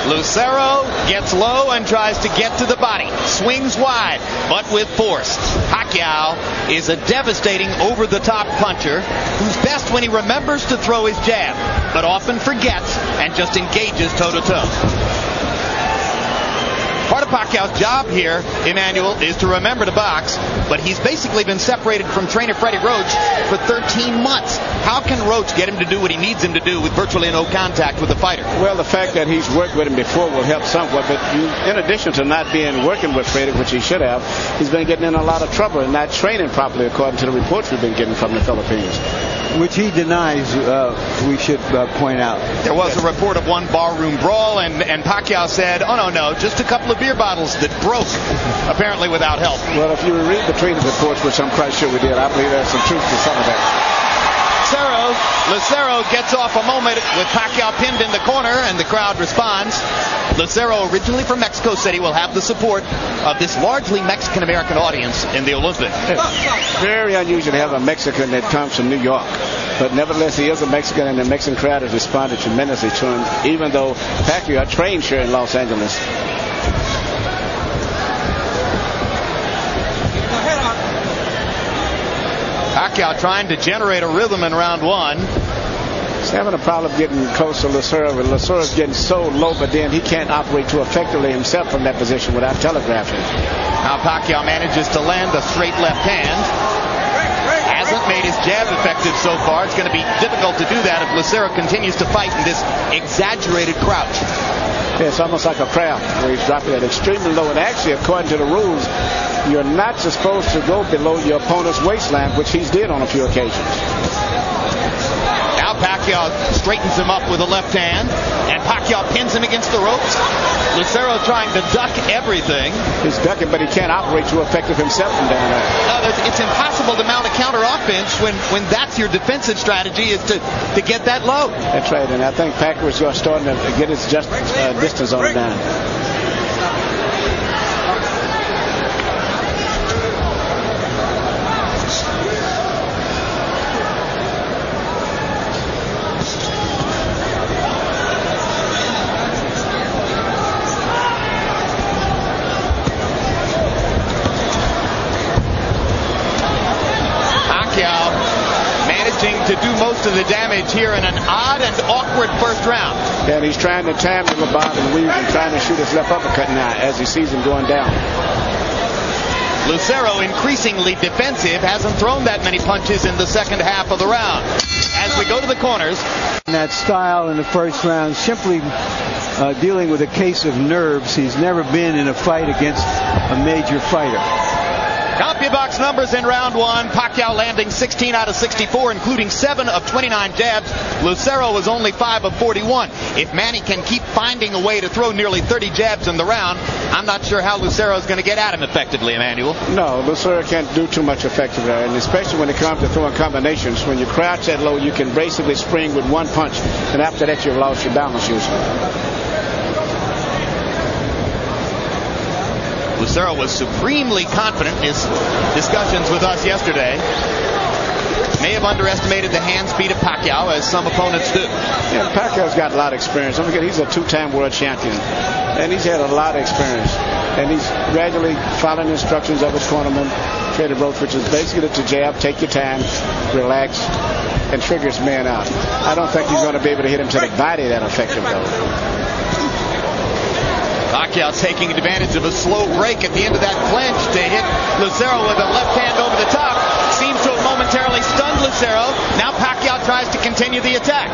Lucero gets low and tries to get to the body. Swings wide, but with force. Pacquiao is a devastating over-the-top puncher who's best when he remembers to throw his jab, but often forgets and just engages toe-to-toe. Part of Pacquiao's job here, Emmanuel, is to remember to box, but he's basically been separated from trainer Freddie Roach for 13 months. How can Roach get him to do what he needs him to do with virtually no contact with the fighter? Well, the fact that he's worked with him before will help somewhat, but in addition to not being working with Freddie, which he should have, he's been getting in a lot of trouble and not training properly, according to the reports we've been getting from the Philippines. Which he denies, we should point out. There was a report of one barroom brawl, and Pacquiao said, oh, no, just a couple of beer bottles that broke, apparently without help. Well, if you read between the reports, which I'm quite sure we did, I believe there's some truth to some of that. Lucero gets off a moment with Pacquiao pinned in the corner, and the crowd responds. Lucero, originally from Mexico City, will have the support of this largely Mexican-American audience in the Olympics. It's very unusual to have a Mexican that comes from New York. But nevertheless, he is a Mexican, and the Mexican crowd has responded tremendously to him, even though Pacquiao trained here in Los Angeles. Pacquiao trying to generate a rhythm in round one. He's having a problem getting close to Lucero, but Lucero's getting so low, but then he can't operate too effectively himself from that position without telegraphing. Now Pacquiao manages to land a straight left hand. Hasn't made his jab effective so far. It's going to be difficult to do that if Lucero continues to fight in this exaggerated crouch. Yeah, it's almost like a crab where he's dropping it extremely low. And actually, according to the rules, you're not supposed to go below your opponent's waistline, which he's did on a few occasions. Now Pacquiao straightens him up with a left hand, and Pacquiao pins him against the ropes. Lucero trying to duck everything. He's ducking, but he can't operate too effective himself from down there. No, it's impossible to mount a counter offense when that's your defensive strategy, is to get that low. That's right, and I think Pacquiao is starting to get his distance on it down. To do most of the damage here in an odd and awkward first round. Yeah, and he's trying to time the lobotomy and weave and trying to shoot his left uppercut now as he sees him going down. Lucero, increasingly defensive, hasn't thrown that many punches in the second half of the round. As we go to the corners. That style in the first round, simply dealing with a case of nerves. He's never been in a fight against a major fighter. CompuBox numbers in round one. Pacquiao landing 16 out of 64, including 7 of 29 jabs. Lucero was only 5 of 41. If Manny can keep finding a way to throw nearly 30 jabs in the round, I'm not sure how Lucero is going to get at him effectively, Emmanuel. No, Lucero can't do too much effectively, and especially when it comes to throwing combinations. When you crouch that low, you can basically spring with one punch, and after that, you've lost your balance usually. Lucero was supremely confident in his discussions with us yesterday. May have underestimated the hand speed of Pacquiao, as some opponents do. Yeah, Pacquiao's got a lot of experience. Don't forget, he's a 2-time world champion, and he's had a lot of experience. And he's gradually following the instructions of his cornerman, Freddie Roach, which is basically to jab, take your time, relax, and trigger his man out. I don't think he's going to be able to hit him to the body that effective, though. Pacquiao taking advantage of a slow break at the end of that clinch to hit Lucero with a left hand over the top. Seems to have momentarily stunned Lucero. Now Pacquiao tries to continue the attack.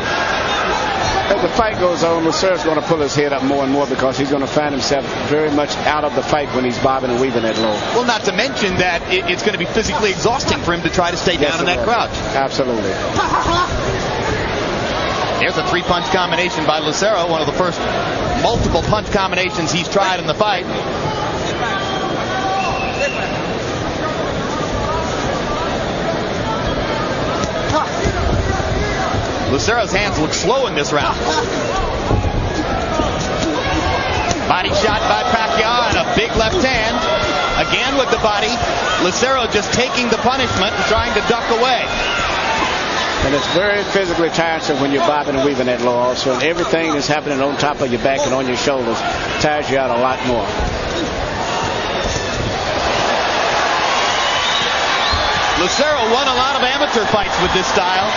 As the fight goes on, Lucero's going to pull his head up more and more because he's going to find himself very much out of the fight when he's bobbing and weaving that low. Well, not to mention that it's going to be physically exhausting for him to try to stay down in that crouch. Absolutely. There's a 3-punch combination by Lucero, one of the first multiple punch combinations he's tried in the fight. Lucero's hands look slow in this round. Body shot by Pacquiao and a big left hand. Again with the body. Lucero just taking the punishment and trying to duck away. And it's very physically tiresome when you're bobbing and weaving that low also. And everything that's happening on top of your back and on your shoulders tires you out a lot more. Lucero won a lot of amateur fights with this style.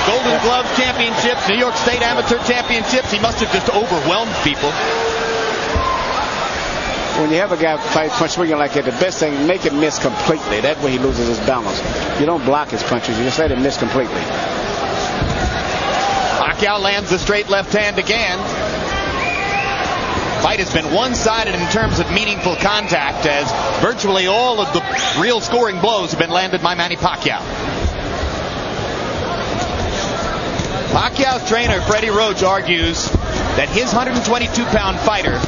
Golden Glove championships, New York State amateur championships. He must have just overwhelmed people. When you have a guy fight punch swinging like that, the best thing, make him miss completely. That way he loses his balance. You don't block his punches. You just let him miss completely. Pacquiao lands the straight left hand again. Fight has been one-sided in terms of meaningful contact, as virtually all of the real scoring blows have been landed by Manny Pacquiao. Pacquiao's trainer, Freddie Roach, argues that his 122-pound fighter,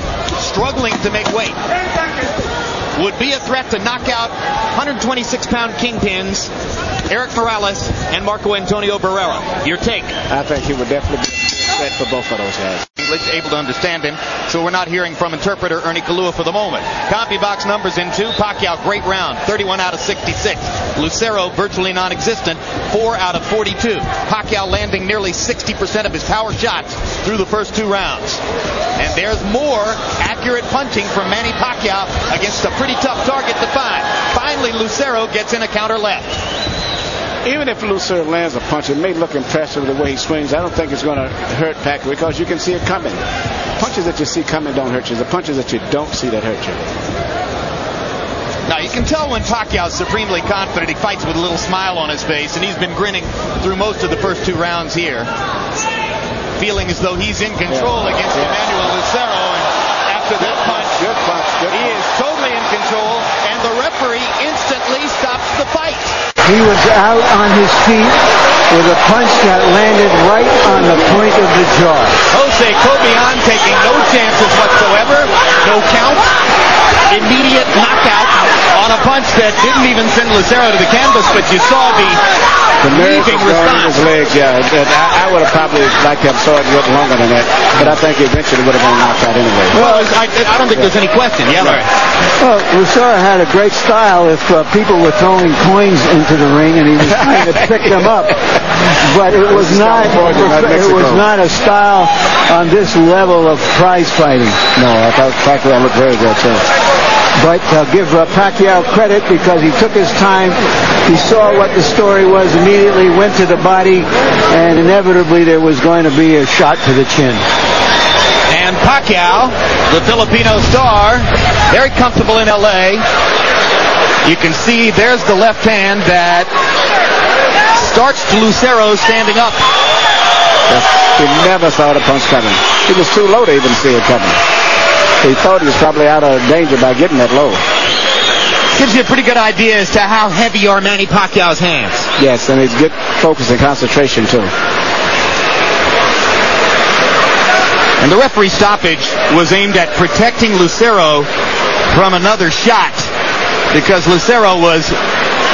struggling to make weight, would be a threat to knock out 126-pound kingpins Eric Morales and Marco Antonio Barrera. Your take? I think he would definitely be a threat for both of those guys. English, able to understand him, so we're not hearing from interpreter Ernie Kalua for the moment. CompuBox numbers in 2. Pacquiao, great round, 31 out of 66. Lucero, virtually non-existent, 4 out of 42. Pacquiao landing nearly 60% of his power shots through the first 2 rounds. And there's more accurate punching from Manny Pacquiao against a pretty tough target to find. Finally, Lucero gets in a counter left. Even if Lucero lands a punch, it may look impressive the way he swings. I don't think it's going to hurt Pacquiao because you can see it coming. Punches that you see coming don't hurt you. The punches that you don't see that hurt you. Now, you can tell when Pacquiao's supremely confident. He fights with a little smile on his face, and he's been grinning through most of the first 2 rounds here, feeling as though he's in control against Emmanuel Lucero. And after that punch, he is totally in control, and the referee instantly stops the fight. He was out on his feet with a punch that landed right on the point of the jaw. Jose Cobian taking no chances whatsoever. No count. Immediate knockout on a punch that didn't even send Lucero to the canvas, but you saw the leaping response. His legs, I would have probably liked to have saw it a little longer than that, but I think he eventually would have been knocked out anyway. Well, I don't think there's any question. Yeah, right. Well, Lucero had a great style if people were throwing coins into the ring and he was trying to pick them up. But it was not a style on this level of prize fighting. No, I thought Pacquiao looked very good too. But I'll give Pacquiao credit because he took his time. He saw what the story was, immediately went to the body, and inevitably there was going to be a shot to the chin. And Pacquiao, the Filipino star, very comfortable in L.A. You can see there's the left hand that starts to Lucero standing up. He never saw the punch coming. He was too low to even see it coming. He thought he was probably out of danger by getting that low. Gives you a pretty good idea as to how heavy are Manny Pacquiao's hands. Yes, and he's good focus and concentration too. And the referee stoppage was aimed at protecting Lucero from another shot, because Lucero was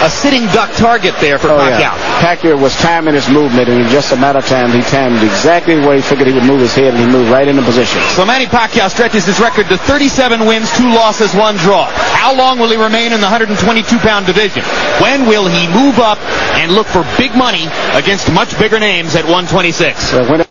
a sitting duck target there for Pacquiao. Pacquiao was timing his movement, and in just a matter of time, he timed exactly where he figured he would move his head, and he moved right into position. So Manny Pacquiao stretches his record to 37 wins, 2 losses, 1 draw. How long will he remain in the 122-pound division? When will he move up and look for big money against much bigger names at 126? Well,